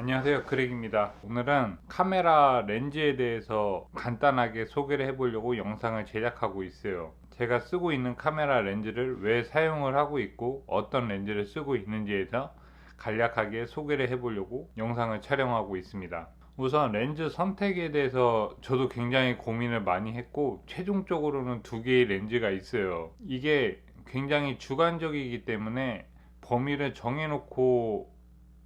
안녕하세요, 크랙입니다. 오늘은 카메라 렌즈에 대해서 간단하게 소개를 해보려고 영상을 제작하고 있어요. 제가 쓰고 있는 카메라 렌즈를 왜 사용을 하고 있고 어떤 렌즈를 쓰고 있는지에 대해서 간략하게 소개를 해보려고 영상을 촬영하고 있습니다. 우선 렌즈 선택에 대해서 저도 굉장히 고민을 많이 했고, 최종적으로는 두 개의 렌즈가 있어요. 이게 굉장히 주관적이기 때문에 범위를 정해놓고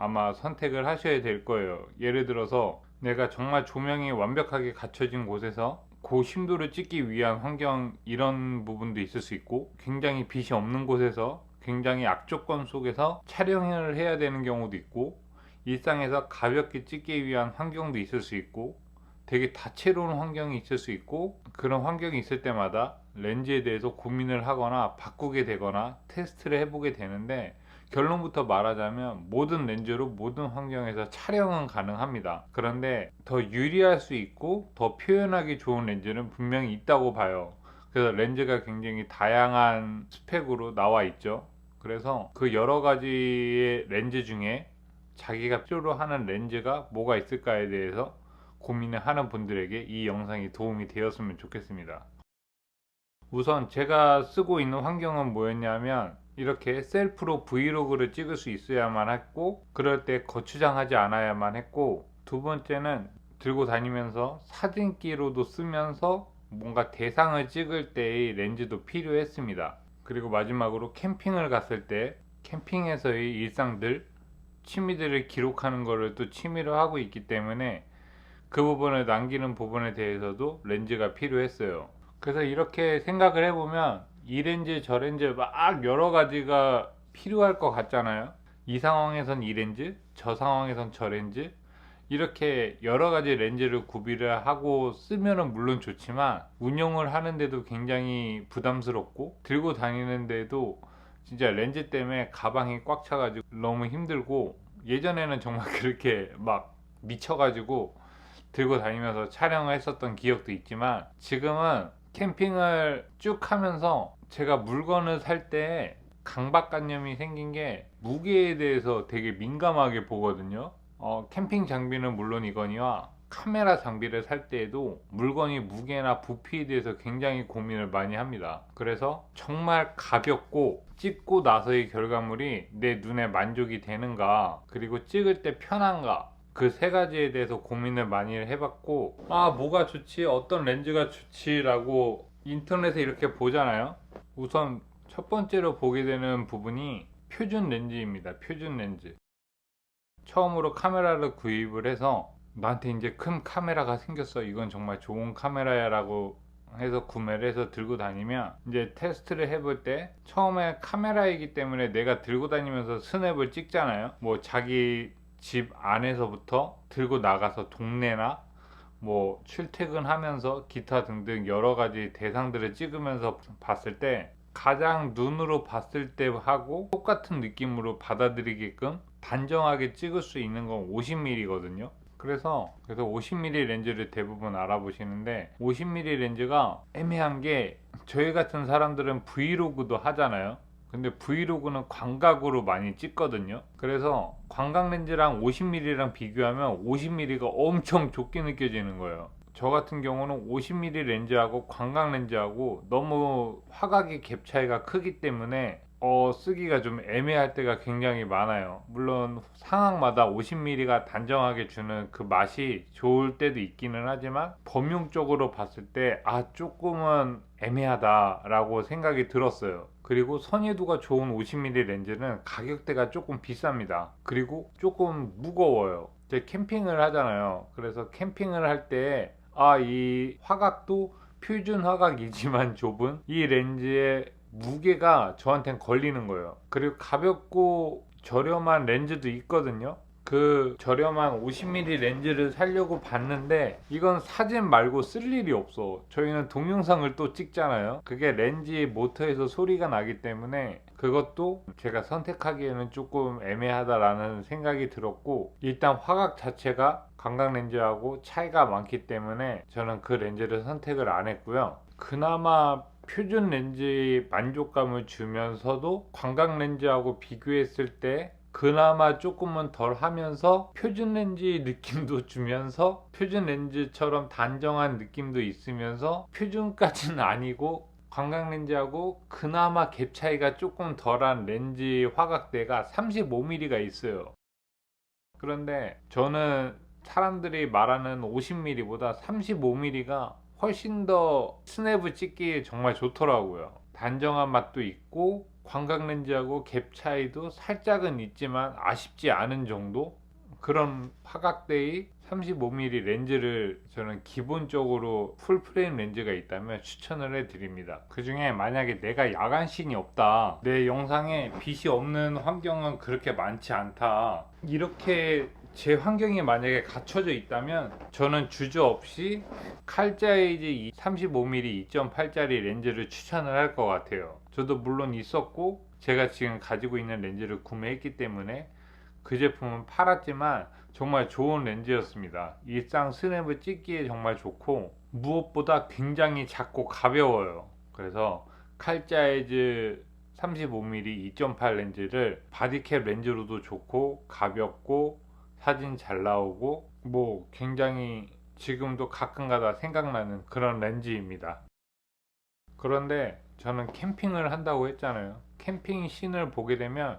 아마 선택을 하셔야 될 거예요. 예를 들어서 내가 정말 조명이 완벽하게 갖춰진 곳에서 고심도를 찍기 위한 환경, 이런 부분도 있을 수 있고, 굉장히 빛이 없는 곳에서 굉장히 악조건 속에서 촬영을 해야 되는 경우도 있고, 일상에서 가볍게 찍기 위한 환경도 있을 수 있고, 되게 다채로운 환경이 있을 수 있고, 그런 환경이 있을 때마다 렌즈에 대해서 고민을 하거나 바꾸게 되거나 테스트를 해보게 되는데, 결론부터 말하자면 모든 렌즈로 모든 환경에서 촬영은 가능합니다. 그런데 더 유리할 수 있고 더 표현하기 좋은 렌즈는 분명히 있다고 봐요. 그래서 렌즈가 굉장히 다양한 스펙으로 나와 있죠. 그래서 그 여러 가지의 렌즈 중에 자기가 필요로 하는 렌즈가 뭐가 있을까에 대해서 고민을 하는 분들에게 이 영상이 도움이 되었으면 좋겠습니다. 우선 제가 쓰고 있는 환경은 뭐였냐면, 이렇게 셀프로 브이로그를 찍을 수 있어야만 했고, 그럴 때 거추장하지 않아야만 했고, 두 번째는 들고 다니면서 사진기로도 쓰면서 뭔가 대상을 찍을 때의 렌즈도 필요했습니다. 그리고 마지막으로 캠핑을 갔을 때 캠핑에서의 일상들, 취미들을 기록하는 것을 또 취미로 하고 있기 때문에 그 부분을 남기는 부분에 대해서도 렌즈가 필요했어요. 그래서 이렇게 생각을 해보면 이 렌즈 저 렌즈 막 여러 가지가 필요할 것 같잖아요. 이 상황에선 이 렌즈, 저 상황에선 저 렌즈, 이렇게 여러 가지 렌즈를 구비를 하고 쓰면은 물론 좋지만, 운영을 하는데도 굉장히 부담스럽고, 들고 다니는데도 진짜 렌즈 때문에 가방이 꽉 차가지고 너무 힘들고, 예전에는 정말 그렇게 막 미쳐가지고 들고 다니면서 촬영을 했었던 기억도 있지만, 지금은 캠핑을 쭉 하면서 제가 물건을 살 때 강박관념이 생긴 게, 무게에 대해서 되게 민감하게 보거든요. 캠핑 장비는 물론이거니와 카메라 장비를 살 때에도 물건이 무게나 부피에 대해서 굉장히 고민을 많이 합니다. 그래서 정말 가볍고 찍고 나서의 결과물이 내 눈에 만족이 되는가, 그리고 찍을 때 편한가, 그 세 가지에 대해서 고민을 많이 해봤고, 뭐가 좋지, 어떤 렌즈가 좋지라고 인터넷에 이렇게 보잖아요. 우선 첫 번째로 보게 되는 부분이 표준 렌즈입니다. 표준 렌즈. 처음으로 카메라를 구입을 해서 나한테 이제 큰 카메라가 생겼어, 이건 정말 좋은 카메라야 라고 해서 구매를 해서 들고 다니면, 이제 테스트를 해볼 때 처음에 카메라이기 때문에 내가 들고 다니면서 스냅을 찍잖아요. 뭐 자기 집 안에서부터 들고 나가서 동네나 뭐 출퇴근하면서 기타 등등 여러 가지 대상들을 찍으면서 봤을 때, 가장 눈으로 봤을 때 하고 똑같은 느낌으로 받아들이게끔 단정하게 찍을 수 있는 건 50mm거든요. 그래서 50mm 렌즈를 대부분 알아보시는데, 50mm 렌즈가 애매한 게, 저희 같은 사람들은 브이로그도 하잖아요. 근데 브이로그는 광각으로 많이 찍거든요. 그래서 광각 렌즈랑 50mm랑 비교하면 50mm가 엄청 좁게 느껴지는 거예요. 저 같은 경우는 50mm 렌즈하고 광각 렌즈하고 너무 화각의 갭 차이가 크기 때문에 쓰기가 좀 애매할 때가 굉장히 많아요. 물론 상황마다 50mm가 단정하게 주는 그 맛이 좋을 때도 있기는 하지만, 범용적으로 봤을 때 조금은 애매하다라고 생각이 들었어요. 그리고 선의도가 좋은 50mm 렌즈는 가격대가 조금 비쌉니다. 그리고 조금 무거워요. 이제 캠핑을 하잖아요. 그래서 캠핑을 할 때 이 화각도 표준 화각이지만 좁은 이 렌즈의 무게가 저한테는 걸리는 거예요. 그리고 가볍고 저렴한 렌즈도 있거든요. 그 저렴한 50mm 렌즈를 사려고 봤는데, 이건 사진 말고 쓸 일이 없어. 저희는 동영상을 또 찍잖아요. 그게 렌즈의 모터에서 소리가 나기 때문에 그것도 제가 선택하기에는 조금 애매하다라는 생각이 들었고, 일단 화각 자체가 광각 렌즈하고 차이가 많기 때문에 저는 그 렌즈를 선택을 안 했고요. 그나마 표준 렌즈의 만족감을 주면서도 광각 렌즈하고 비교했을 때 그나마 조금은 덜 하면서 표준 렌즈 느낌도 주면서 표준 렌즈처럼 단정한 느낌도 있으면서 표준까지는 아니고 관광 렌즈하고 그나마 갭 차이가 조금 덜한 렌즈 화각대가 35mm가 있어요. 그런데 저는 사람들이 말하는 50mm보다 35mm가 훨씬 더 스냅을 찍기에 정말 좋더라고요. 단정한 맛도 있고 광각 렌즈하고 갭 차이도 살짝은 있지만 아쉽지 않은 정도? 그런 화각대의 35mm 렌즈를 저는 기본적으로 풀프레임 렌즈가 있다면 추천을 해드립니다. 그 중에 만약에 내가 야간신이 없다, 내 영상에 빛이 없는 환경은 그렇게 많지 않다, 이렇게 제 환경이 만약에 갖춰져 있다면 저는 주저없이 칼자이즈 35mm 2.8짜리 렌즈를 추천을 할 것 같아요. 저도 물론 있었고 제가 지금 가지고 있는 렌즈를 구매했기 때문에 그 제품은 팔았지만 정말 좋은 렌즈였습니다. 일상 스냅을 찍기에 정말 좋고 무엇보다 굉장히 작고 가벼워요. 그래서 칼자이즈 35mm 2.8 렌즈를 바디캡 렌즈로도 좋고 가볍고 사진 잘 나오고 뭐 굉장히 지금도 가끔가다 생각나는 그런 렌즈입니다. 그런데 저는 캠핑을 한다고 했잖아요. 캠핑 씬을 보게 되면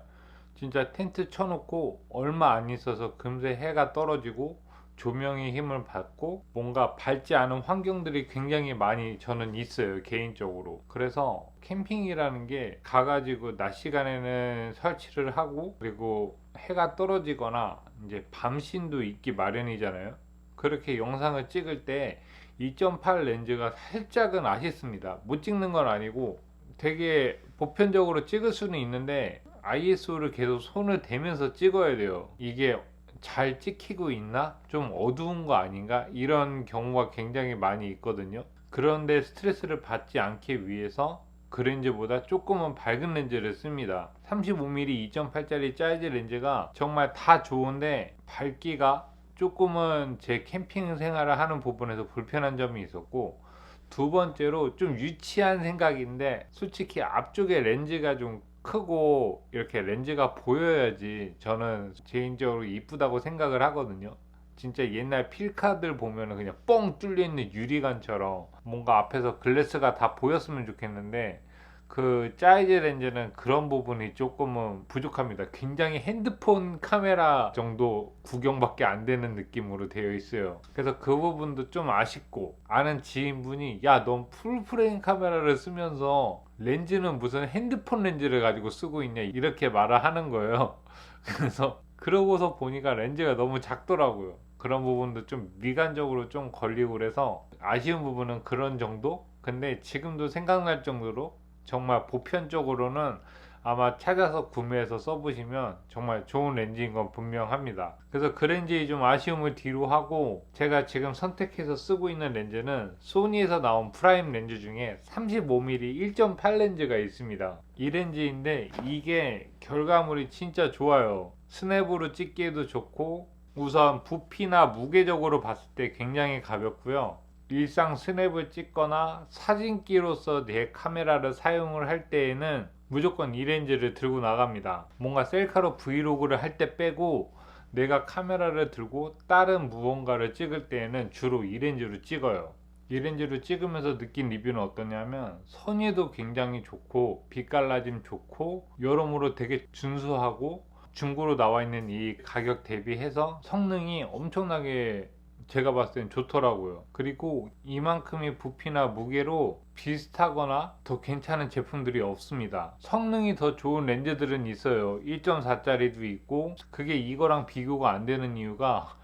진짜 텐트 쳐놓고 얼마 안 있어서 금세 해가 떨어지고 조명의 힘을 받고 뭔가 밝지 않은 환경들이 굉장히 많이 저는 있어요, 개인적으로. 그래서 캠핑이라는 게 가가지고 낮 시간에는 설치를 하고 그리고 해가 떨어지거나 이제 밤신도 있기 마련이잖아요. 그렇게 영상을 찍을 때 2.8 렌즈가 살짝은 아쉽습니다. 못 찍는 건 아니고 되게 보편적으로 찍을 수는 있는데 ISO를 계속 손을 대면서 찍어야 돼요. 이게 잘 찍히고 있나? 좀 어두운 거 아닌가? 이런 경우가 굉장히 많이 있거든요. 그런데 스트레스를 받지 않기 위해서 그 렌즈보다 조금은 밝은 렌즈를 씁니다. 35mm 2.8짜리 사이즈 렌즈가 정말 다 좋은데 밝기가 조금은 제 캠핑 생활을 하는 부분에서 불편한 점이 있었고, 두 번째로 좀 유치한 생각인데 솔직히 앞쪽에 렌즈가 좀 크고 이렇게 렌즈가 보여야지 저는 개인적으로 이쁘다고 생각을 하거든요. 진짜 옛날 필카들 보면은 그냥 뻥 뚫려 있는 유리관처럼 뭔가 앞에서 글래스가 다 보였으면 좋겠는데 그 사이즈 렌즈는 그런 부분이 조금은 부족합니다. 굉장히 핸드폰 카메라 정도 구경밖에 안 되는 느낌으로 되어 있어요. 그래서 그 부분도 좀 아쉽고, 아는 지인분이 야, 넌 풀프레임 카메라를 쓰면서 렌즈는 무슨 핸드폰 렌즈를 가지고 쓰고 있냐 이렇게 말을 하는 거예요. 그래서 그러고서 보니까 렌즈가 너무 작더라고요. 그런 부분도 좀 미간적으로 좀 걸리고 그래서 아쉬운 부분은 그런 정도? 근데 지금도 생각날 정도로 정말 보편적으로는 아마 찾아서 구매해서 써보시면 정말 좋은 렌즈인 건 분명합니다. 그래서 그 렌즈의 좀 아쉬움을 뒤로 하고 제가 지금 선택해서 쓰고 있는 렌즈는 소니에서 나온 프라임 렌즈 중에 35mm 1.8 렌즈가 있습니다. 이 렌즈인데 이게 결과물이 진짜 좋아요. 스냅으로 찍기에도 좋고 우선 부피나 무게적으로 봤을 때 굉장히 가볍고요. 일상 스냅을 찍거나 사진기로서 내 카메라를 사용을 할 때에는 무조건 이 렌즈를 들고 나갑니다. 뭔가 셀카로 브이로그를 할 때 빼고 내가 카메라를 들고 다른 무언가를 찍을 때에는 주로 이 렌즈로 찍어요. 이 렌즈로 찍으면서 느낀 리뷰는 어떠냐면 선의도 굉장히 좋고 빛갈라짐 좋고 여러모로 되게 준수하고 중고로 나와 있는 이 가격 대비해서 성능이 엄청나게 제가 봤을 땐 좋더라고요. 그리고 이만큼의 부피나 무게로 비슷하거나 더 괜찮은 제품들이 없습니다. 성능이 더 좋은 렌즈들은 있어요. 1.4짜리도 있고 그게 이거랑 비교가 안 되는 이유가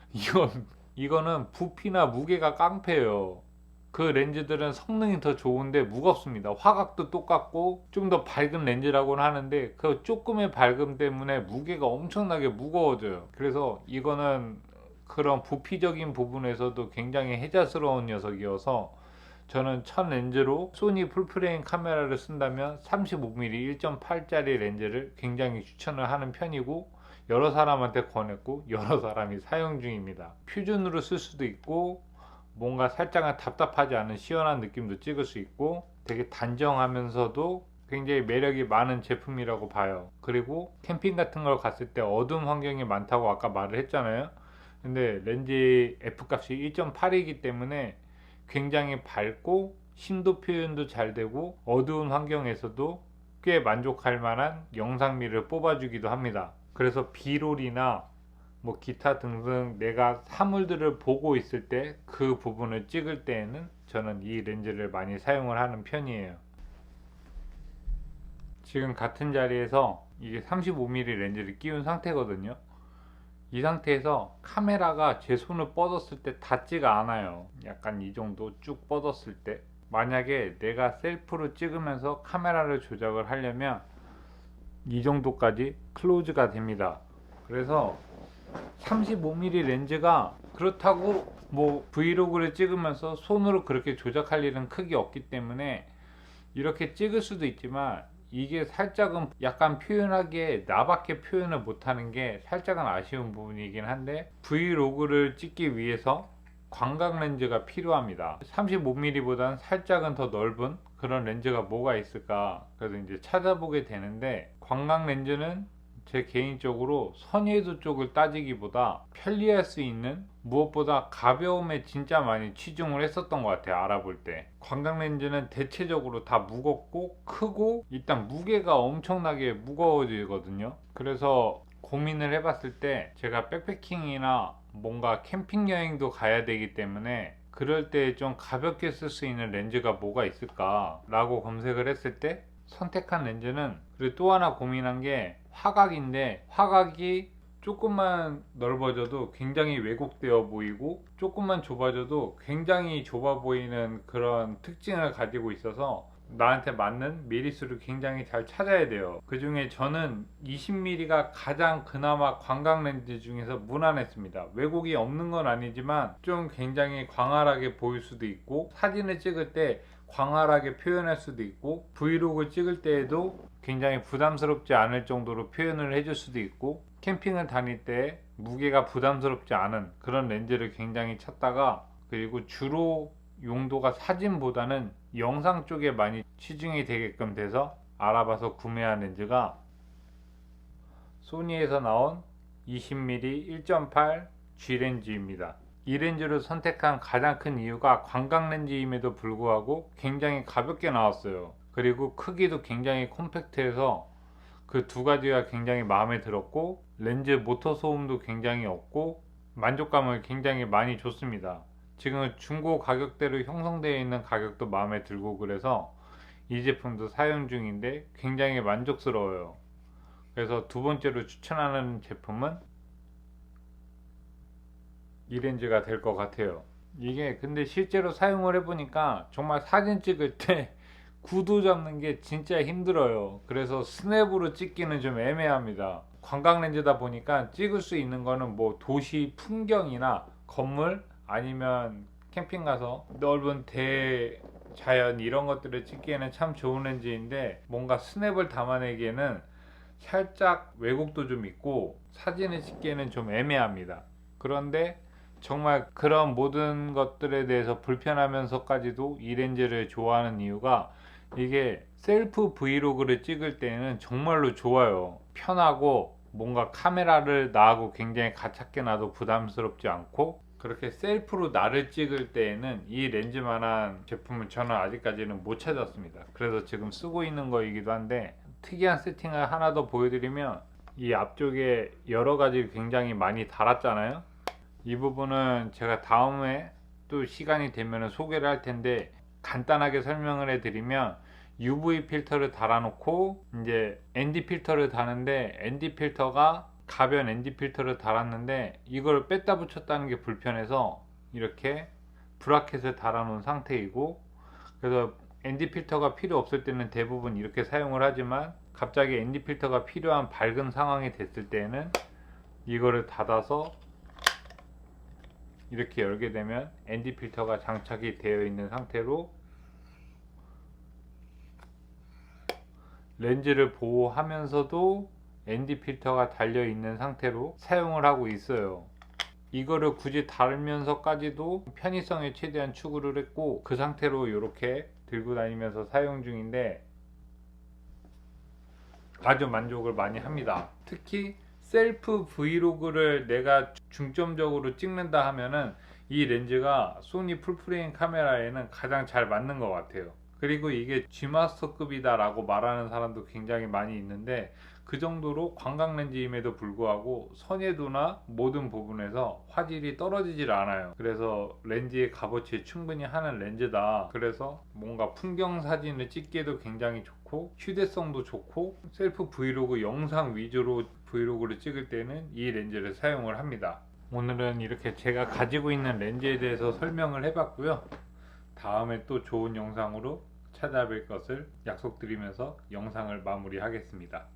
이거는 부피나 무게가 깡패예요. 그 렌즈들은 성능이 더 좋은데 무겁습니다. 화각도 똑같고 좀 더 밝은 렌즈라고는 하는데 그 조금의 밝음 때문에 무게가 엄청나게 무거워져요. 그래서 이거는 그런 부피적인 부분에서도 굉장히 혜자스러운 녀석이어서 저는 첫 렌즈로 소니 풀프레임 카메라를 쓴다면 35mm 1.8짜리 렌즈를 굉장히 추천을 하는 편이고 여러 사람한테 권했고 여러 사람이 사용 중입니다. 퓨전으로 쓸 수도 있고 뭔가 살짝은 답답하지 않은 시원한 느낌도 찍을 수 있고 되게 단정하면서도 굉장히 매력이 많은 제품이라고 봐요. 그리고 캠핑 같은 걸 갔을 때 어두운 환경이 많다고 아까 말을 했잖아요. 근데 렌즈 F값이 1.8이기 때문에 굉장히 밝고 심도 표현도 잘 되고 어두운 환경에서도 꽤 만족할 만한 영상미를 뽑아주기도 합니다. 그래서 비롤이나 뭐 기타 등등 내가 사물들을 보고 있을 때 그 부분을 찍을 때에는 저는 이 렌즈를 많이 사용을 하는 편이에요. 지금 같은 자리에서 이게 35mm 렌즈를 끼운 상태거든요. 이 상태에서 카메라가 제 손을 뻗었을 때 닿지가 않아요. 약간 이 정도 쭉 뻗었을 때. 만약에 내가 셀프로 찍으면서 카메라를 조작을 하려면 이 정도까지 클로즈가 됩니다. 그래서 35mm 렌즈가 그렇다고 뭐 브이로그를 찍으면서 손으로 그렇게 조작할 일은 크게 없기 때문에 이렇게 찍을 수도 있지만 이게 살짝은 약간 표현하기에 나밖에 표현을 못하는 게 살짝은 아쉬운 부분이긴 한데 브이로그를 찍기 위해서 광각 렌즈가 필요합니다. 35mm보다는 살짝은 더 넓은 그런 렌즈가 뭐가 있을까 그래서 이제 찾아보게 되는데 광각 렌즈는 제 개인적으로 선예도 쪽을 따지기보다 편리할 수 있는 무엇보다 가벼움에 진짜 많이 치중을 했었던 것 같아요. 알아볼 때 광각 렌즈는 대체적으로 다 무겁고 크고 일단 무게가 엄청나게 무거워지거든요. 그래서 고민을 해봤을 때 제가 백패킹이나 뭔가 캠핑 여행도 가야 되기 때문에 그럴 때 좀 가볍게 쓸 수 있는 렌즈가 뭐가 있을까 라고 검색을 했을 때 선택한 렌즈는 그리고 또 하나 고민한 게 화각인데 화각이 조금만 넓어져도 굉장히 왜곡되어 보이고 조금만 좁아져도 굉장히 좁아 보이는 그런 특징을 가지고 있어서 나한테 맞는 미리수를 굉장히 잘 찾아야 돼요. 그 중에 저는 20mm가 가장 그나마 광각 렌즈 중에서 무난했습니다. 왜곡이 없는 건 아니지만 좀 굉장히 광활하게 보일 수도 있고 사진을 찍을 때 광활하게 표현할 수도 있고 브이로그 찍을 때에도 굉장히 부담스럽지 않을 정도로 표현을 해줄 수도 있고 캠핑을 다닐 때 무게가 부담스럽지 않은 그런 렌즈를 굉장히 찾다가 그리고 주로 용도가 사진보다는 영상 쪽에 많이 치중이 되게끔 돼서 알아봐서 구매한 렌즈가 소니에서 나온 20mm 1.8 G 렌즈입니다. 이 렌즈를 선택한 가장 큰 이유가 광각 렌즈임에도 불구하고 굉장히 가볍게 나왔어요. 그리고 크기도 굉장히 콤팩트해서 그 두 가지가 굉장히 마음에 들었고 렌즈 모터 소음도 굉장히 없고 만족감을 굉장히 많이 줬습니다. 지금 중고 가격대로 형성되어 있는 가격도 마음에 들고 그래서 이 제품도 사용 중인데 굉장히 만족스러워요. 그래서 두 번째로 추천하는 제품은 이 렌즈가 될 것 같아요. 이게 근데 실제로 사용을 해보니까 정말 사진 찍을 때 구도 잡는 게 진짜 힘들어요. 그래서 스냅으로 찍기는 좀 애매합니다. 광각 렌즈다 보니까 찍을 수 있는 거는 뭐 도시 풍경이나 건물 아니면 캠핑 가서 넓은 대자연 이런 것들을 찍기에는 참 좋은 렌즈인데 뭔가 스냅을 담아내기에는 살짝 왜곡도 좀 있고 사진을 찍기에는 좀 애매합니다. 그런데 정말 그런 모든 것들에 대해서 불편하면서까지도 이 렌즈를 좋아하는 이유가 이게 셀프 브이로그를 찍을 때는 정말로 좋아요. 편하고 뭔가 카메라를 나하고 굉장히 가깝게 놔도 부담스럽지 않고 그렇게 셀프로 나를 찍을 때에는 이 렌즈만한 제품을 저는 아직까지는 못 찾았습니다. 그래서 지금 쓰고 있는 거이기도 한데 특이한 세팅을 하나 더 보여드리면 이 앞쪽에 여러 가지 굉장히 많이 달았잖아요. 이 부분은 제가 다음에 또 시간이 되면 소개를 할 텐데 간단하게 설명을 해드리면 UV 필터를 달아놓고 이제 ND 필터를 다는데 ND 필터가 가변 ND 필터를 달았는데 이걸 뺐다 붙였다는 게 불편해서 이렇게 브라켓을 달아놓은 상태이고 그래서 ND 필터가 필요 없을 때는 대부분 이렇게 사용을 하지만 갑자기 ND 필터가 필요한 밝은 상황이 됐을 때는 이거를 닫아서 이렇게 열게 되면 ND 필터가 장착이 되어 있는 상태로 렌즈를 보호하면서도 ND 필터가 달려 있는 상태로 사용을 하고 있어요. 이거를 굳이 달면서까지도 편의성에 최대한 추구를 했고 그 상태로 이렇게 들고 다니면서 사용 중인데 아주 만족을 많이 합니다. 특히 셀프 브이로그를 내가 중점적으로 찍는다 하면은 이 렌즈가 소니 풀프레임 카메라에는 가장 잘 맞는 것 같아요. 그리고 이게 G마스터급이다 라고 말하는 사람도 굉장히 많이 있는데, 그 정도로 관광 렌즈임에도 불구하고 선예도나 모든 부분에서 화질이 떨어지질 않아요. 그래서 렌즈의 값어치에 충분히 하는 렌즈다. 그래서 뭔가 풍경 사진을 찍기에도 굉장히 좋고 휴대성도 좋고 셀프 브이로그 영상 위주로 브이로그를 찍을 때는 이 렌즈를 사용을 합니다. 오늘은 이렇게 제가 가지고 있는 렌즈에 대해서 설명을 해봤고요. 다음에 또 좋은 영상으로 찾아뵐 것을 약속드리면서 영상을 마무리하겠습니다.